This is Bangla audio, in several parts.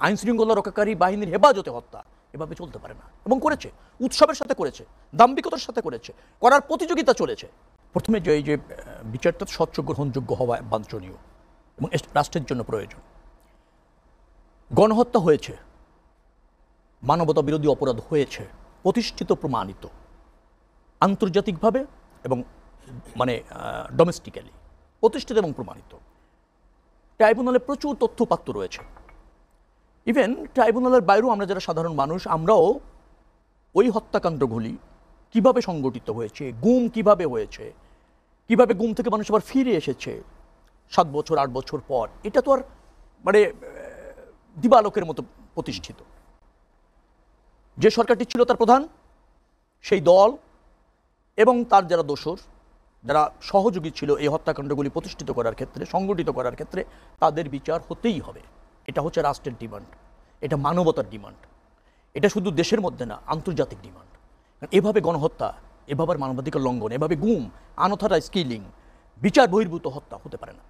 আইন শৃঙ্খলা রক্ষাকারী বাহিনীর হেফাজতে হত্যা এভাবে চলতে পারে না, এবং করেছে, উৎসবের সাথে করেছে, দাম্ভিকতার সাথে করেছে, করার প্রতিযোগিতা চলেছে। প্রথমে যে এই যে বিচারটা স্বচ্ছ গ্রহণযোগ্য হওয়া বাঞ্ছনীয় এবং রাষ্ট্রের জন্য প্রয়োজন। গণহত্যা হয়েছে, মানবতা বিরোধী অপরাধ হয়েছে, প্রতিষ্ঠিত, প্রমাণিত আন্তর্জাতিকভাবে এবং মানে ডোমেস্টিক্যালি প্রতিষ্ঠিত এবং প্রমাণিত। ট্রাইব্যুনালে প্রচুর তথ্যপাত্র রয়েছে। ইভেন ট্রাইব্যুনালের বাইরেও আমরা যারা সাধারণ মানুষ, আমরাও ওই হত্যাকাণ্ডগুলি কিভাবে সংগঠিত হয়েছে, গুম কিভাবে হয়েছে, কিভাবে গুম থেকে মানুষ আবার ফিরে এসেছে 7 বছর 8 বছর পর, এটা তো আর মানে দিবালোকের মতো প্রতিষ্ঠিত। যে সরকারটি ছিল তার প্রধান, সেই দল এবং তার যারা দোসর, যারা সহযোগী ছিল এই হত্যাকাণ্ডগুলি প্রতিষ্ঠিত করার ক্ষেত্রে, সংগঠিত করার ক্ষেত্রে, তাদের বিচার হতেই হবে। এটা হচ্ছে রাষ্ট্রের ডিমান্ড, এটা মানবতার ডিমান্ড, এটা শুধু দেশের মধ্যে না, আন্তর্জাতিক ডিমান্ড। এভাবে গণহত্যা, এভাবে মানবাধিকার লঙ্ঘন, এভাবে গুম, আনঅথরাইজ কিলিং, বিচার বহির্ভূত হত্যা হতে পারে না।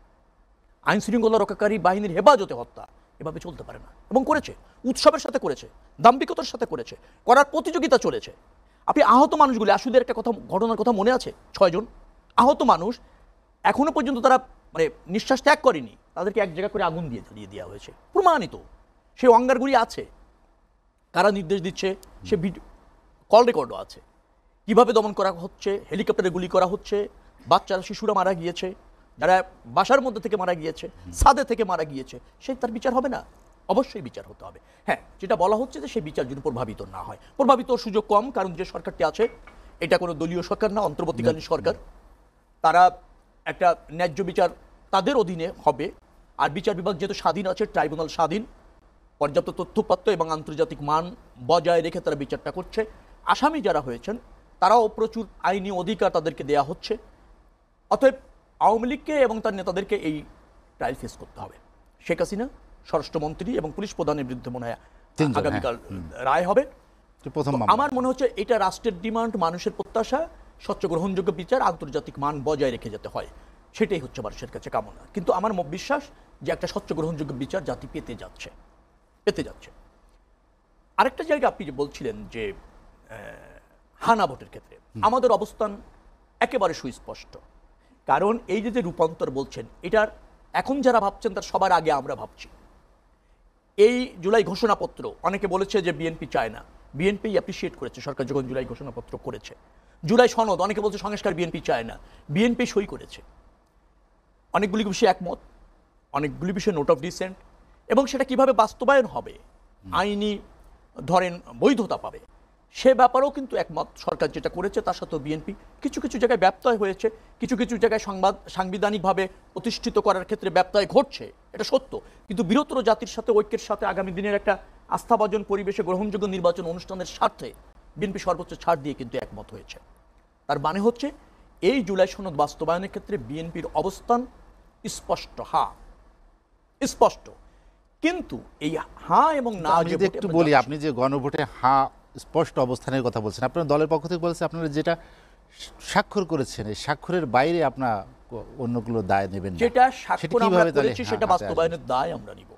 আইন শৃঙ্খলা রক্ষাকারী বাহিনীর হেফাজতে হত্যা এভাবে চলতে পারে না, এবং করেছে, উৎসবের সাথে করেছে, দাম্ভিকতার সাথে করেছে, করার প্রতিযোগিতা চলেছে। আপনি আহত মানুষগুলি, আশুদের একটা কথা, ঘটনার কথা মনে আছে, 6 জন আহত মানুষ, এখনো পর্যন্ত তারা মানে নিঃশ্বাস ত্যাগ করেনি, তাদেরকে এক জায়গা করে আগুন দিয়ে জ্বালিয়ে দেওয়া হয়েছে, প্রমাণিত। সেই অঙ্গারগুলি আছে, কারা নির্দেশ দিচ্ছে, সে কল রেকর্ডও আছে, কিভাবে দমন করা হচ্ছে, হেলিকপ্টারে গুলি করা হচ্ছে, বাচ্চারা, শিশুরা মারা গিয়েছে, যারা বাসার মধ্যে থেকে মারা গিয়েছে, ছাদে থেকে মারা গিয়েছে, সে তার বিচার হবে না? অবশ্যই বিচার হতে হবে। হ্যাঁ, যেটা বলা হচ্ছে যে সেই বিচার যদি প্রভাবিত না হয়, প্রভাবিত সুযোগ কম, কারণ যে সরকারটি আছে এটা কোনো দলীয় সরকার না, অন্তর্বর্তীকালীন সরকার। তারা একটা ন্যায্য বিচার তাদের অধীনে হবে। আর বিচার বিভাগ যেহেতু স্বাধীন আছে, ট্রাইব্যুনাল স্বাধীন, পর্যাপ্ত তথ্যপাত্র এবং আন্তর্জাতিক মান বজায় রেখে তারা বিচারটা করছে। আসামি যারা হয়েছেন তারাও প্রচুর আইনি অধিকার তাদেরকে দেয়া হচ্ছে। অতএব আওয়ামী লীগকে এবং তার নেতাদেরকে এই ট্রায়াল ফেস করতে হবে। শেখ হাসিনা, স্বরাষ্ট্রমন্ত্রী এবং পুলিশ প্রধানের বিরুদ্ধে মনে হয় আগামীকাল রায় হবে। আমার মনে হচ্ছে এটা রাষ্ট্রের ডিমান্ড, মানুষের প্রত্যাশা, স্বচ্ছ গ্রহণযোগ্য বিচার, আন্তর্জাতিক মান বজায় রেখে যেতে হয়, সেটাই হচ্ছে মানুষের কাছে কামনা। কিন্তু আমার বিশ্বাস যে একটা স্বচ্ছ গ্রহণযোগ্য বিচার জাতি পেতে যাচ্ছে। আরেকটা জায়গা আপনি যে বলছিলেন যে হানা ভোটের ক্ষেত্রে আমাদের অবস্থান একেবারে সুস্পষ্ট। কারণ এই যে রূপান্তর বলছেন, এটার এখন যারা ভাবছেন তার সবার আগে আমরা ভাবছি। এই জুলাই ঘোষণাপত্র অনেকে বলেছে যে বিএনপি চায় না, বিএনপি অ্যাপ্রিসিয়েট করেছে সরকার যখন জুলাই ঘোষণাপত্র করেছে। জুলাই সনদ অনেকে বলছে সংস্কার বিএনপি চায় না, বিএনপি সই করেছে। অনেকগুলি বিষয়ে একমত, অনেকগুলি বিষয়ে নোট অফ ডিসেন্ট, এবং সেটা কিভাবে বাস্তবায়ন হবে, আইনি ধরেন বৈধতা পাবে, সে ব্যাপারেও কিন্তু একমত। সরকার যেটা করেছে তার সাথেও বিএনপি কিছু কিছু জায়গায় ব্যত্যয় হয়েছে, কিছু কিছু জায়গায় সাংবিধানিকভাবে প্রতিষ্ঠিত করার ক্ষেত্রে ব্যত্যয় ঘটছে, এটা সত্য। কিন্তু বৃহত্তর জাতির সাথে, ঐক্যের সাথে আগামী দিনের একটা আস্থাভাজন পরিবেশে গ্রহণযোগ্য নির্বাচন অনুষ্ঠানের স্বার্থে বিএনপি সর্বোচ্চ ছাড় দিয়ে কিন্তু একমত হয়েছে। তার মানে হচ্ছে এই জুলাই সনদ বাস্তবায়নের ক্ষেত্রে বিএনপির অবস্থান স্পষ্ট, স্পষ্ট। কিন্তু এই এবং না, একটু বলি, আপনি যে গণভোটে স্পষ্ট অবস্থানের কথা বলছেন, আপনার দলের পক্ষ থেকে বলছে আপনারা যেটা স্বাক্ষর করেছেন এই স্বাক্ষরের বাইরে আপনার অন্যগুলো দায় নেবেন না, যেটা স্বাক্ষর আমরা করেছি সেটা বাস্তবায়নের দায় আমরা নিব।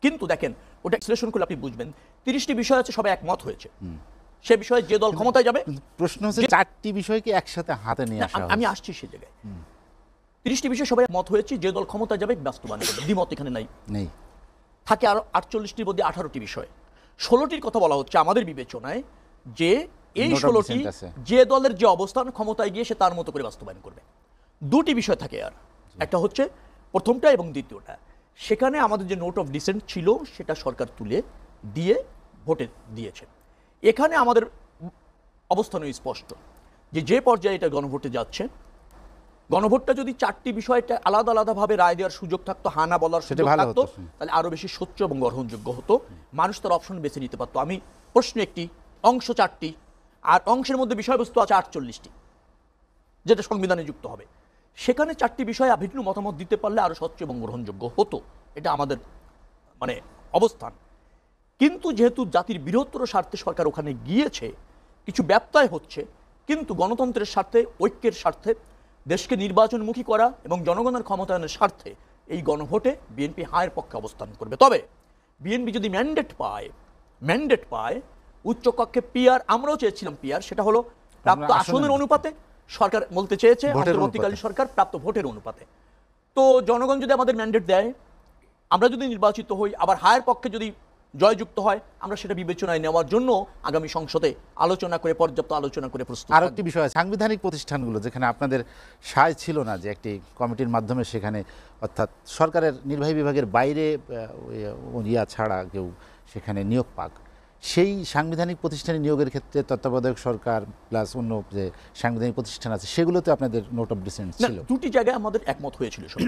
কিন্তু দেখেন, ওটা বিশ্লেষণ করলে আপনি বুঝবেন 30টি বিষয় আছে, সবাই একমত হয়েছে, সে বিষয়ে যে দল ক্ষমতায় যাবে। প্রশ্ন হচ্ছে 4টি বিষয়কে একসাথে হাতে নিয়ে আসা। আমি আসছি সেই জায়গায়। 30টি বিষয় সবাই মত হয়েছে, যে দল ক্ষমতায় যাবে বাস্তবায়ন করবে, দ্বিমত এখানে নেই। থাকে আরো 48টির মধ্যে 18টি বিষয়, 16টির কথা বলা হচ্ছে আমাদের বিবেচনায় যে এই 16টি যে দলের যে অবস্থান ক্ষমতায় গিয়ে সে তার মতো করে বাস্তবায়ন করবে। 2টি বিষয় থাকে, আর একটা হচ্ছে প্রথমটা এবং দ্বিতীয়টা। সেখানে আমাদের যে নোট অফ ডিসেন্ট ছিল সেটা সরকার তুলে দিয়ে ভোটে দিয়েছে। এখানে আমাদের অবস্থানও স্পষ্ট যে পর্যায়ে এটা গণভোটে যাচ্ছে, গণভোটটা যদি 4টি বিষয়টা আলাদা আলাদাভাবে রায় দেওয়ার সুযোগ থাকতো, হানা বলার সুযোগ থাকতো, তাহলে আরো বেশি স্বচ্ছ এবং গ্রহণযোগ্য হতো, মানুষ তার অপশন বেছে নিতে পারতো। আমি প্রশ্ন একটি, অংশ 4টি, আর অংশের মধ্যে বিষয়বস্তু আছে 48টি, যেটা সংবিধানে যুক্ত হবে। সেখানে 4টি বিষয় ভিন্ন মতামত দিতে পারলে আরো স্বচ্ছ এবং গ্রহণযোগ্য হতো, এটা আমাদের মানে অবস্থান। কিন্তু যেহেতু জাতির বৃহত্তর স্বার্থে সরকার ওখানে গিয়েছে, কিছু ব্যত্যয় হচ্ছে, কিন্তু গণতন্ত্রের স্বার্থে, ঐক্যের স্বার্থে, দেশকে নির্বাচনমুখী করা এবং জনগণের ক্ষমতায়নের স্বার্থে এই গণভোটে বিএনপি হায়ের পক্ষে অবস্থান করবে। তবে বিএনপি যদি ম্যান্ডেট পায় উচ্চকক্ষে পিআর, আমরাও চেয়েছিলাম পিআর, সেটা হলো প্রাপ্ত আসনের অনুপাতে, সরকার বলতে চেয়েছে অন্তর্বর্তীকালীন সরকার প্রাপ্ত ভোটের অনুপাতে। তো জনগণ যদি আমাদের ম্যান্ডেট দেয়, আমরা যদি নির্বাচিত হই, আবার হায়ের পক্ষে যদি জয়যুক্ত হয়, আমরা সেটা বিবেচনায় নেওয়ার জন্য আগামী সংসদে আলোচনা করে, পর্যাপ্ত আলোচনা করে প্রস্তুত। আর একটি বিষয়, সাংবিধানিক প্রতিষ্ঠানগুলো যেখানে আপনাদের সায় ছিল না যে একটি কমিটির মাধ্যমে সেখানে, অর্থাৎ সরকারের নির্বাহী বিভাগের বাইরে ইয়া ছাড়া কেউ সেখানে নিয়োগ পাক, সেই সাংবিধানিক প্রতিষ্ঠানে নিয়োগের ক্ষেত্রে তত্ত্বাবধায়ক সরকার প্লাস অন্য যে সাংবিধানিক প্রতিষ্ঠান আছে সেগুলোতে আপনাদের নোট অফ ডিসেন্ট ছিল? দুটি জায়গায় আমাদের একমত হয়েছিল সব,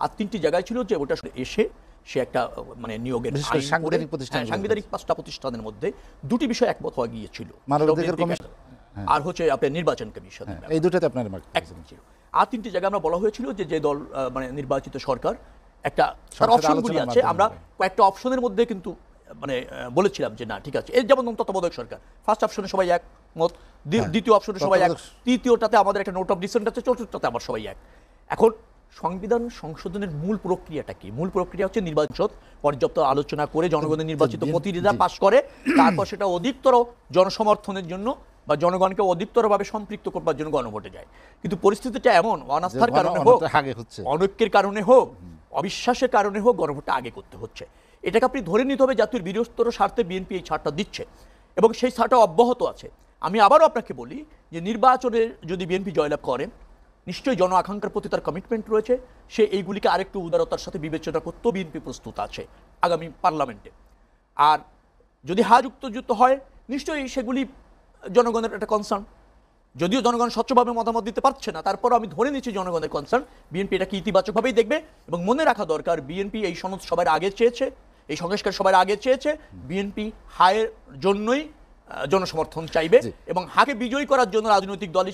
আর তিনটি জায়গায় ছিল যে ওটা এসে সে একটা মানে নিয়োগের সাংবিধানিক প্রতিষ্ঠান, সাংবিধানিক 5টা প্রতিষ্ঠানের মধ্যে দুটি বিষয় একমত হয়ে গিয়েছিল, মানবাধিকার কমিশন আর হচ্ছে আপনার নির্বাচন কমিশন, এই দুটাতে আপনার ছিল। আর তিনটি জায়গায় আমরা বলা হয়েছিল যে দল মানে নির্বাচিত সরকার একটা তার অপশনগুলি আছে, আমরা কয়েকটা অপশনের মধ্যে কিন্তু মানে বলেছিলাম যে না ঠিক আছে, এর যেমন তত্ত্বাবধায়ক সরকার ফার্স্ট অপশনে সবাই একমত, দ্বিতীয় অপশনে সবাই এক, তৃতীয়টাতে আমাদের একটা নোট অফ ডিসেন্ট আছে, চতুর্থটাতে আবার সবাই এক। এখন সংবিধান সংশোধনের মূল প্রক্রিয়াটা কি? মূল প্রক্রিয়া হচ্ছে নির্বাচন, পর্যাপ্ত আলোচনা করে জনগণের নির্বাচিত প্রতিনিধিরা পাশ করে, তারপর সেটা অধিকতর জনসমর্থনের জন্য বা জনগণকে অধিকতরভাবে সম্পৃক্ত করবার জন্য গণভোটে যায়। কিন্তু পরিস্থিতিটা এমন, অনাস্থার কারণে হোক, অনৈক্যের কারণে হোক, অবিশ্বাসের কারণে হোক, গণভোটটা আগে করতে হচ্ছে। এটাকে আপনি ধরে নিতে হবে জাতির বৃহত্তর স্বার্থে বিএনপি এই ছাড়টা দিচ্ছে এবং সেই ছাড়টা অব্যাহত আছে। আমি আবারও আপনাকে বলি যে নির্বাচনে যদি বিএনপি জয়লাভ করেন, নিশ্চয়ই জন আকাঙ্ক্ষার প্রতি তার কমিটমেন্ট রয়েছে, সে এইগুলিকে আরেকটু উদারতার সাথে বিবেচনা করতেও বিএনপি প্রস্তুত আছে আগামী পার্লামেন্টে। আর যদি যুক্ত হয়, নিশ্চয়ই সেগুলি জনগণের একটা কনসার্ন, যদিও জনগণ স্বচ্ছভাবে মতামত দিতে পারছে না, তারপরও আমি ধরে নিচ্ছি জনগণের কনসার্ন, বিএনপি এটাকে ইতিবাচকভাবেই দেখবে। এবং মনে রাখা দরকার, বিএনপি এই সনদ সবার আগে চেয়েছে, এই সংস্কার সবার আগে চেয়েছে, বিএনপি হায়ের জন্যই জনসমর্থন চাইবে এবং হাকে বিজয়ী করার জন্য রাজনৈতিক দল হিসেবে